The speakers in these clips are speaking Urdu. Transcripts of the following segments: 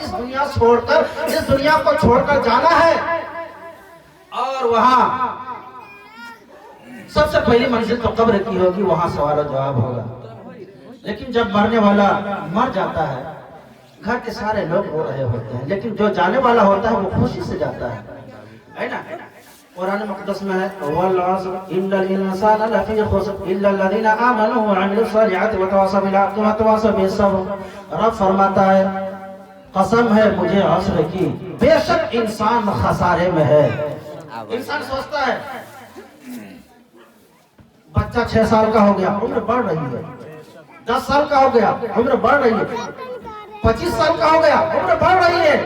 اس دنیا کو چھوڑ کر جانا ہے، اور وہاں سب سے پہلی منزل تو قبر کی ہوگی، وہاں سوال و جواب ہوگا۔ لیکن جب مرنے والا مر جاتا ہے، گھر کے سارے لوگ رو رہے ہوتے ہیں، لیکن جو جانے والا ہوتا ہے وہ خوشی سے جاتا ہے نا؟ قرآن مقدس میں ہے وَالْعَصْرِ إِنَّ الْإِنسَانَ لَفِي خُسْرٍ إِلَّا الَّذِينَ آمَنُوا وَعَمِلُوا الصَّالِحَاتِ وَتَوَاصَوْا بِالْحَقِّ وَتَوَاصَوْا بِالصَّبْرِ۔ رب فرماتا ہے قسم ہے مجھے عصر کی، بے شک انسان خسارے میں ہے۔ انسان سوچتا ہے بچہ 6 سال کا ہو گیا، عمر بڑھ رہی ہے، 10 سال کا ہو گیا، عمر بڑھ رہی ہے، 25 سال کا ہو گیا، عمر بڑھ رہی ہے۔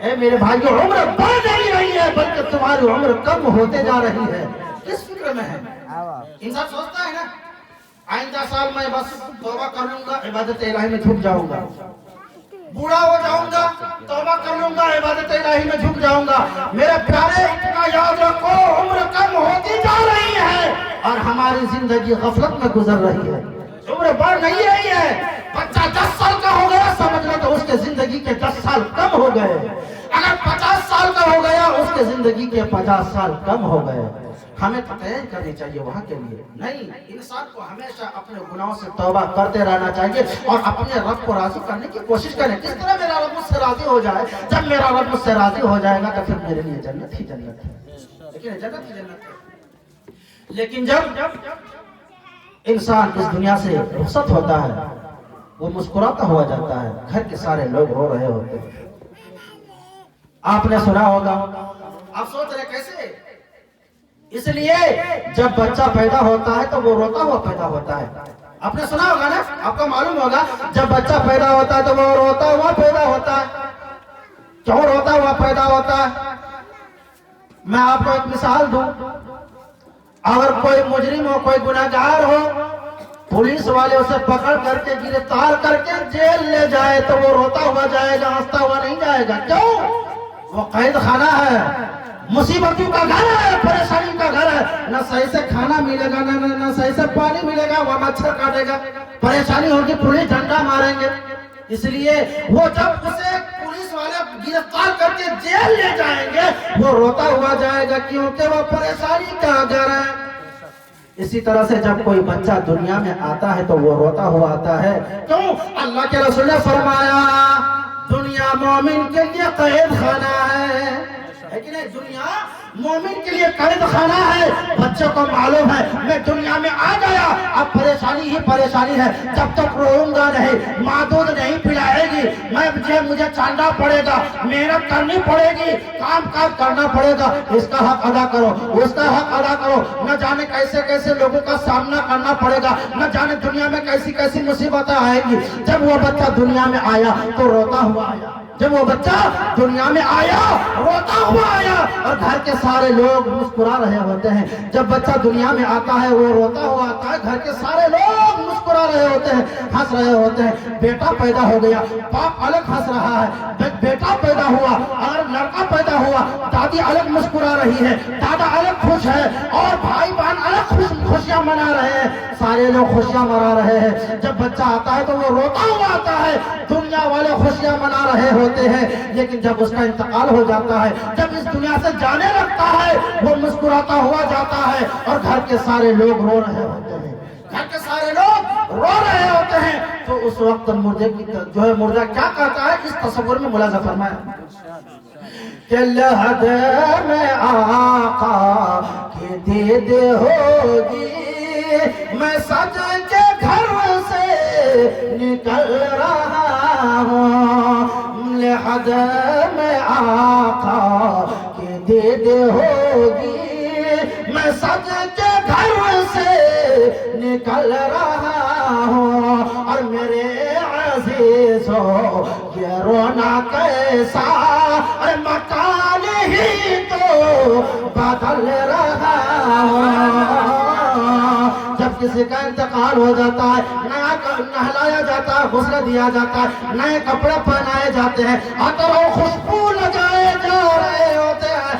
اے میرے بھائیو، عمر بڑھ نہیں رہی ہے بلکہ تمہاری عمر کم ہوتے جا رہی ہے۔ کس فکر میں ہے؟ انسان سوچتا ہے نا آئندہ سال میں بس توبہ کر لوں گا، عبادت الہی میں جھک جاؤں گا، بوڑھا ہو جاؤں گا، توبہ کر لوں گا، عبادت الہی میں جھک جاؤں گا۔ میرے پیارے اتنا یاد رکھو، عمر کم ہوتی جا رہی ہے اور ہماری زندگی غفلت میں گزر رہی ہے۔ عمر بڑھ نہیں رہی ہے۔ بچہ 10 سال کا ہو گیا سمجھ لو تو اس کے زندگی کے 10 سال کم ہو گئے۔ اگر 50 سال کا ہو گیا اس کے زندگی کے 50 سال کم ہو گئے۔ ہمیں تیاری کرنی چاہیے وہاں کے لیے نہیں، انسان کو ہمیشہ اپنے گناہوں سے توبہ کرتے رہنا چاہیے اور اپنے رب کو راضی کرنے کی کوشش کریں۔ کس طرح میرا رب مجھ سے راضی ہو جائے؟ جب میرا رب مجھ سے راضی ہو جائے گا تو پھر میرے لیے جنت ہی جنت ہے۔ لیکن جنت ہی جنت ہے۔ لیکن جب انسان اس دنیا سے رخصت ہوتا ہے وہ مسکراتا ہوا جاتا ہے، گھر کے سارے لوگ رو رہے ہوتے ہیں۔ آپ نے سنا ہوگا، آپ سوچ رہے کیسے؟ اس لیے جب بچہ پیدا ہوتا ہے تو وہ روتا ہوا پیدا ہوتا ہے۔ آپ نے سنا ہوگا نا، آپ کو معلوم ہوگا جب بچہ پیدا ہوتا ہے تو وہ روتا ہوا پیدا ہوتا ہے۔ کیوں روتا ہوا پیدا ہوتا ہے؟ میں آپ کو ایک مثال دوں، اگر کوئی مجرم ہو، کوئی گناہگار ہو، پولیس والے اسے پکڑ کر کے گرفتار کر کے جیل لے جائے تو وہ روتا ہوا جائے گا، ہنستا ہوا نہیں جائے گا۔ کیوں؟ وہ قید خانہ ہے، مصیبتوں کا گھر ہے، پریشانی کا گھر ہے، نہ صحیح سے کھانا ملے گا، نہ صحیح سے پانی ملے گا، وہ مچھر کاٹے گا، پریشانی ہوگی، پولیس ڈنڈا ماریں گے۔ اس لیے وہ جب اسے پولیس والے گرفتار کر کے جیل لے جائیں گے وہ روتا ہوا جائے گا، کیونکہ وہ پریشانی کا گھر ہے۔ اسی طرح سے جب کوئی بچہ دنیا میں آتا ہے تو وہ روتا ہوا آتا ہے۔ کیوں؟ اللہ کے رسول نے فرمایا دنیا مومن کے لیے قید خانہ ہے کہ نہیں؟ دنیا مومن کے لیے قید خانہ ہے۔ بچے کو معلوم ہے میں دنیا میں آ گیا، اب پریشانی ہی پریشانی ہے، جب تک روؤں گا نہیں، ماں دودھ نہیں پلائے گی، مجھے چاندنا پڑے گا، محنت کرنی پڑے گی، کام کاج کرنا پڑے گا، اس کا حق ادا کرو، اس کا حق ادا کرو۔ نہ جانے کیسے کیسے لوگوں کا سامنا کرنا پڑے گا، نہ جانے دنیا میں کیسی کیسی مصیبتیں آئیں گی۔ جب وہ بچہ دنیا میں آیا تو روتا ہوا آیا، جب وہ بچہ دنیا میں آیا روتا ہوا آیا، اور گھر کے سارے لوگ مسکرا رہے ہوتے ہیں۔ جب بچہ دنیا میں آتا ہے وہ روتا ہوا آتا ہے، گھر کے سارے لوگ مسکرا رہے ہوتے ہیں، ہنس رہے ہوتے ہیں۔ بیٹا پیدا ہو گیا، باپ الگ ہنس رہا ہے، بیٹا پیدا ہوا، اگر لڑکا پیدا ہوا دادی الگ مسکرا رہی ہے، دادا الگ خوش ہے، اور بھائی بہن الگ خوشیاں منا رہے ہیں، سارے لوگ خوشیاں منا رہے ہیں۔ جب بچہ آتا ہے تو وہ روتا ہوا آتا ہے، دنیا والے خوشیاں منا رہے ہوتے ہیں، لیکن جب اس کا انتقال ہو جاتا ہے، جب اس دنیا سے جانے لگتا ہے وہ مسکراتا ہوا جاتا ہے، اور گھر کے سارے لوگ رو رہے ہوتے ہیں، گھر کے سارے لوگ رو رہے ہوتے ہیں۔ تو اس وقت مردے کی جو ہے مردہ کیا کہتا ہے، اس تصور میں ملاحظہ فرمائیں کہ لحد میں آقا کی دید ہوگی، میں سج کے گھر سے نکل رہا ہوں، لحد میں آقا کی دید ہوگی، میں سج کے گھر سے نکل رہا ہوں، اور میرے عزیزو یہ رونا کیسا مکان ہی تو بدل رہا ہوں۔ جب کسی کا انتقال ہو جاتا ہے نیا نہلایا جاتا ہے، غسل دیا جاتا ہے، نئے کپڑے پہنائے جاتے ہیں، عطر و خوشبو لگائے جا رہے ہوتے ہیں،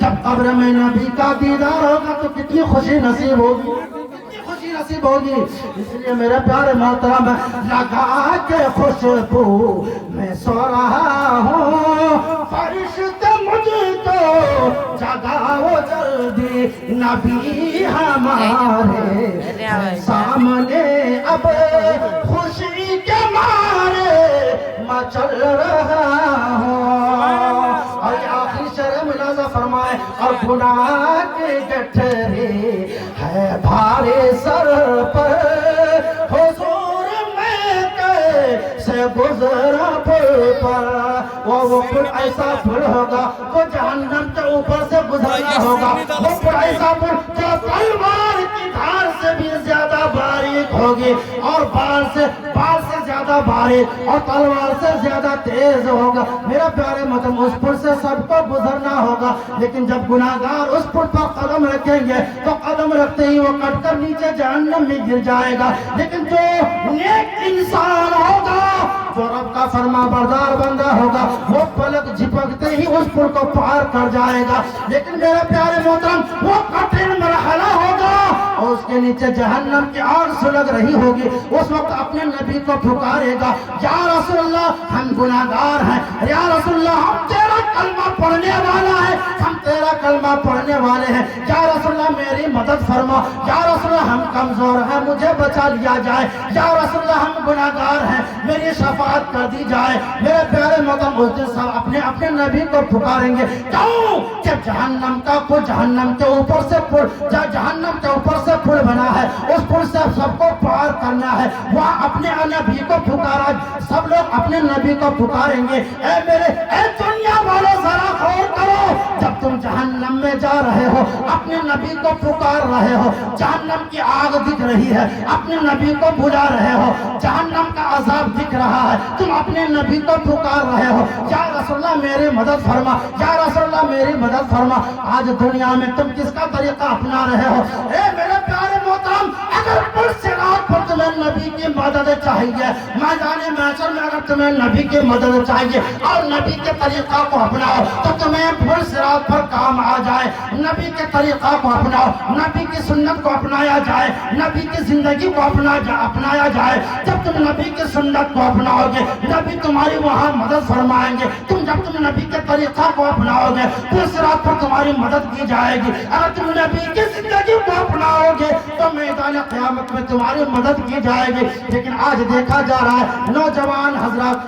جب قبر میں نبی کا دیدار ہوگا تو کتنی خوشی نصیب ہوگی, کتنی خوشی نصیب ہوگی. اس لیے میرے پیارے محترم, لگا کے خوشبو میں سو رہا ہوں, فرشتے مجھ کو جگاؤ جلدی, نبی ہمارے سامنے اب خوشی کے مارے مچل رہا ہوں. اور آخری شرح ملازہ فرمائے, اور گناہ کے گٹھرے ہے بھارے سر پر, حضور میں کیسے گزرا پل پر. وہ پل ایسا پل ہوگا وہ جہنم کے اوپر سے گزرنا ہوگا. وہ پل ایسا پل جو تلوار کی دھار سے بھی زیادہ باریک ہوگی, اور بال سے زیادہ باریک, اور تلوار سے زیادہ تیز ہوگا. میرا پیارے مطلب اس پل سے سب کو گزرنا ہوگا, لیکن جب گناہگار اس پل پر قدم رکھیں گے تو قدم رکھتے ہی وہ کٹ کر نیچے جہنم میں گر جائے گا. لیکن جو نیک انسان ہوگا, جو رب کا فرما بردار بندہ ہوگا, وہ پلک جھپکتے ہی اس پل کو پار کر جائے گا. لیکن میرے پیارے محترم, وہ کٹھن مرحلہ ہوگا اور اس کے نیچے جہنم کی آگ سلگ رہی ہوگی. اس وقت اپنے نبی کو پکارے گا, یا رسول اللہ ہم گناہگار ہیں, یا رسول اللہ ہم تیرا کلمہ پڑھنے والا ہے, ہم تیرا کلمہ پڑھنے والے ہیں, یا رسول اللہ میری مدد فرما, یا رسول اللہ ہم کمزور ہیں مجھے بچا لیا جائے, یا رسول اللہ ہم گناہگار ہیں میری شفاعت کر دی جائے. میرے پیارے محترم, اس دن سب اپنے نبی کو پکاریں گے. کیوں کہ جہنم کے اوپر سے پل, جہنم کے اوپر سے پل بنا ہے, اس پل سے سب کو پار کرنا ہے. وہ اپنے نبی کو پکارا, سب لوگ اپنے نبی کو پکاریں گے, اے دنیا والوں ذرا غور کرو, جب تم جہنم میں جا رہے ہو اپنے نبی کو پکار رہے ہو, جہنم کی آگ دکھ رہی ہے, اپنے نبی کو بلا رہے ہو, جہنم کا عذاب دکھ رہا ہے, تم اپنے نبی کو پکار رہے ہو, یا رسول اللہ میری مدد فرما, یا رسول اللہ میری مدد فرما. آج دنیا میں تم کس کا طریقہ اپنا رہے ہو؟ اے میرے پیارے محترم, اگر پل صراط پر تمہیں نبی کی مدد چاہیے, میدان محشر میں اگر تمہیں نبی کی مدد چاہیے اور نبی کے طریقہ کو اپناؤ تو تمہیں پل صراط پر کام آ جائے. نبی کے طریقہ کو اپناؤ, نبی کی سنت کو اپنایا جائے, نبی کی زندگی کو اپنایا جائے. جب تم نبی کی سنت کو اپناؤ گے, نبی تمہاری وہاں مدد فرمائیں گے. جب تم نبی کے طریقہ کو اپناؤ گے پل صراط پر تمہاری مدد کی جائے گی. اگر تم نبی کی زندگی کو اپناؤ گے تو میدان قیامت میں تمہاری مدد کی جائے گی. لیکن آج دیکھا جا رہا ہے نوجوان حضرات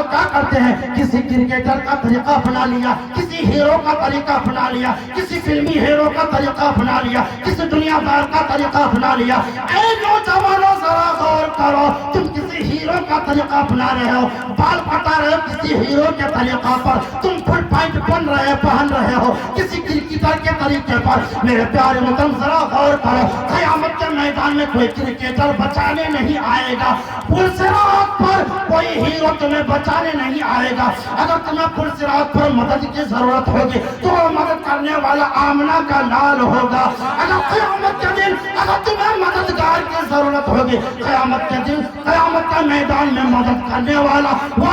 کیا کرتے ہیں, کسی کرکٹر کا طریقہ اپنا لیا, کسی ہیرو کا طریقہ اپنا لیا, کسی فلمی ہیرو کا طریقہ اپنا لیا, کسی دنیا دار کا طریقہ اپنا لیا. اے نوجوانوں ذرا غور کرو, تم کسی ہیرو کا طریقہ اپنا رہے ہو, بال کٹا رہے ہو کسی ہیرو کے طریقہ پر, تم فل پینٹ پہن رہے ہو کسی کرکٹر کے طریقے پر. میرے پیارے محترم ذرا غور کرو, قیامت کے میدان میں کوئی کرکٹر بچانے نہیں آئے گا, پل صراط پر کوئی ہیرو تمہیں بچانے نہیں آئے گا. اگر تمہیں پل صراط پر مدد کی ضرورت ہوگی تو وہ مدد کرنے والا آمنہ کا لال ہوگا. اگر قیامت کے دن اگر تمہیں مددگار کی ضرورت ہوگی, قیامت کے دن قیامت کے میدان میں مدد کرنے والا وہ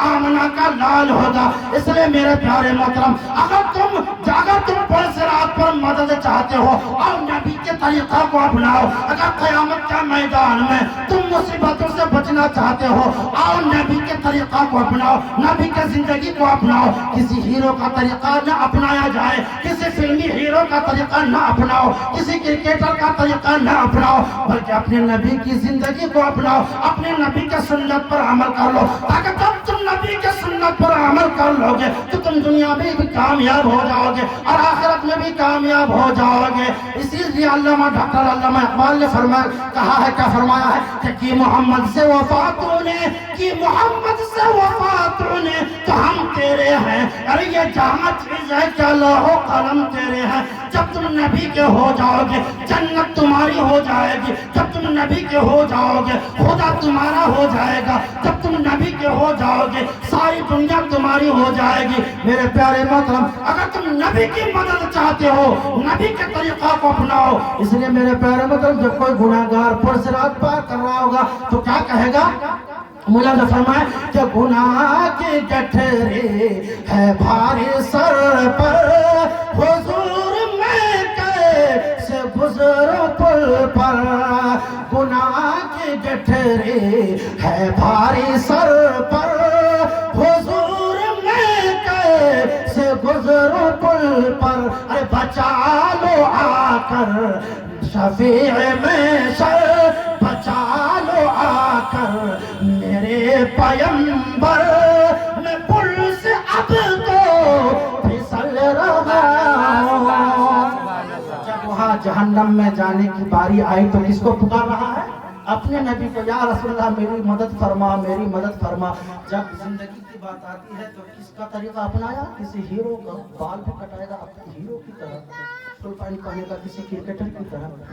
آمنہ کا لال ہوگا. اس لیے میرے پیارے محترم, اگر تم پل صراط پر مدد چاہتے ہو اور نبی کے طریقہ کو اپناؤ, اگر قیامت کے میدان میں تم مصیبتوں سے بچنا چاہتے ہو اور نبی کے طریقہ کو اپناؤ, نبی کے زندگی کو اپناؤ. کسی ہیرو کا طریقہ نہ اپنایا جائے, کسی فلمی ہیرو کا طریقہ نہ اپناؤ, کسی کرکٹر کا طریقہ نہ اپناؤ, بلکہ اپنے نبی کی زندگی کو اپناؤ, اپنے نبی کے سنت پر عمل کر لو. تاکہ جب تم نبی کے سنت پر عمل کر لو گے تو تم دنیا میں بھی کامیاب ہو جاؤ گے اور آخرت میں بھی کامیاب ہو جاؤ گے. اسی لیے علامہ ڈاکٹر علامہ اقبال نے کہا ہے, کیا فرمایا ہے کہ محمد سے وفاتوں نے, کہ محمد سے وفاتوں نے تو ہم تیرے ہیں. ارے یہ جہاں چیز ہے کیا لوح و قلم تیرے ہیں. جب تم نبی کے ہو جاؤ گے جنت تمہاری ہو جائے گی. جب تم نبی کے ہو جاؤ گے خدا تمہارا ہو جائے گا. جب تم نبی کے ہو جاؤ گے ساری دنیا تمہاری ہو جائے گی. میرے پیارے محترم, اگر تم نبی کی مدد چاہتے ہو نبی کے طریقہ کو اپناؤ. اس لیے میرے پیارے محترم, جب کوئی گناہگار پل صراط پار کر رہا ہوگا تو کیا کہے گا, مولا نے فرمایا کہ گناہ کی گٹھری ہے بھاری سر پر، حضور میں کیسے گزروں پل پر، گناہ کی گٹھری ہے بھاری سر پر، حضور میں کیسے گزروں پل پر، ارے بچا لو آ کر شفیع میں سر، بچا لو آ کر میرے پیمبر، میں پل سے اب تو پھسل رہا ہوں۔ جب وہاں جہنم میں جانے کی باری آئی تو کس کو پکار رہا ہے؟ اپنے نبی کو، یا رسول اللہ میری مدد فرما، میری مدد فرما۔ جب زندگی کی بات آتی ہے تو کس کا طریقہ اپنایا؟ کسی ہیرو کا بال بھی کٹائے گا اپنے ہیرو کی طرح، فل پینٹ پہنے گا کسی کرکٹر کی طرح۔